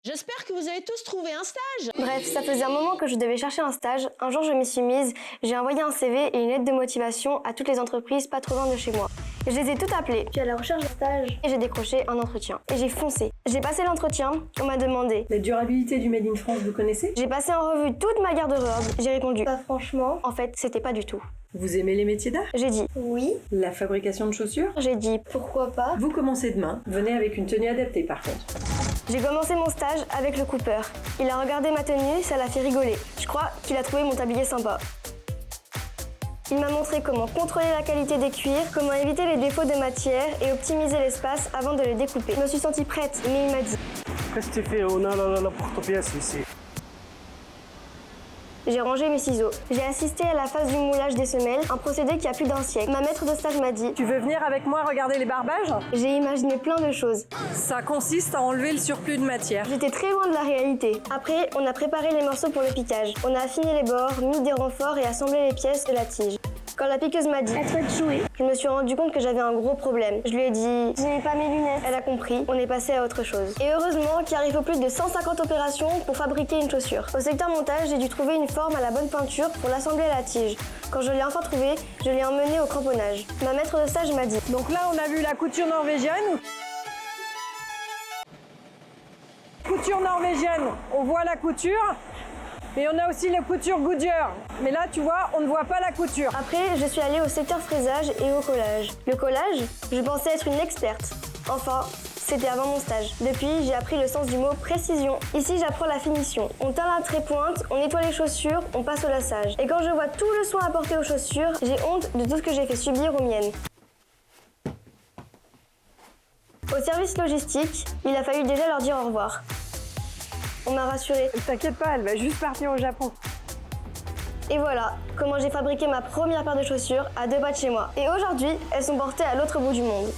J'espère que vous avez tous trouvé un stage. Bref, ça faisait un moment que je devais chercher un stage. Un jour, je m'y suis mise. J'ai envoyé un CV et une lettre de motivation à toutes les entreprises pas trop loin de chez moi. Et je les ai toutes appelées. Je suis à la recherche d'un stage et j'ai décroché un entretien. Et j'ai foncé. J'ai passé l'entretien. On m'a demandé. La durabilité du Made in France, vous connaissez? J'ai passé en revue toute ma garde-robe. J'ai répondu. Pas franchement. En fait, c'était pas du tout. Vous aimez les métiers d'art? J'ai dit oui. La fabrication de chaussures? J'ai dit pourquoi pas. Vous commencez demain. Venez avec une tenue adaptée par contre. J'ai commencé mon stage avec le coupeur. Il a regardé ma tenue, ça l'a fait rigoler. Je crois qu'il a trouvé mon tablier sympa. Il m'a montré comment contrôler la qualité des cuirs, comment éviter les défauts de matière et optimiser l'espace avant de les découper. Je me suis sentie prête, mais il m'a dit Qu'est-ce que tu fais? On a la porte-pièce ici. J'ai rangé mes ciseaux. J'ai assisté à la phase du moulage des semelles, un procédé qui a plus d'1 siècle. Ma maître de stage m'a dit Tu veux venir avec moi regarder les barbages? J'ai imaginé plein de choses. Ça consiste à enlever le surplus de matière. J'étais très loin de la réalité. Après, on a préparé les morceaux pour le piquage. On a affiné les bords, mis des renforts et assemblé les pièces de la tige. Quand la piqueuse m'a dit « À toi de jouer », je me suis rendu compte que j'avais un gros problème. Je lui ai dit « Je n'ai pas mes lunettes ». Elle a compris, on est passé à autre chose. Et heureusement qu'il arrive plus de 150 opérations pour fabriquer une chaussure. Au secteur montage, j'ai dû trouver une forme à la bonne peinture pour l'assembler à la tige. Quand je l'ai enfin trouvée, je l'ai emmenée au cramponnage. Ma maître de stage m'a dit « Donc là, on a vu la couture norvégienne. Couture norvégienne, on voit la couture. Et on a aussi la couture Goodyear. Mais là, tu vois, on ne voit pas la couture. » Après, je suis allée au secteur fraisage et au collage. Le collage, je pensais être une experte. Enfin, c'était avant mon stage. Depuis, j'ai appris le sens du mot précision. Ici, j'apprends la finition. On teint la trait-pointe, on nettoie les chaussures, on passe au lassage. Et quand je vois tout le soin apporté aux chaussures, j'ai honte de tout ce que j'ai fait subir aux miennes. Au service logistique, il a fallu déjà leur dire au revoir. On m'a rassurée. T'inquiète pas, elle va juste partir au Japon. Et voilà comment j'ai fabriqué ma première paire de chaussures à 2 pas de chez moi. Et aujourd'hui, elles sont portées à l'autre bout du monde.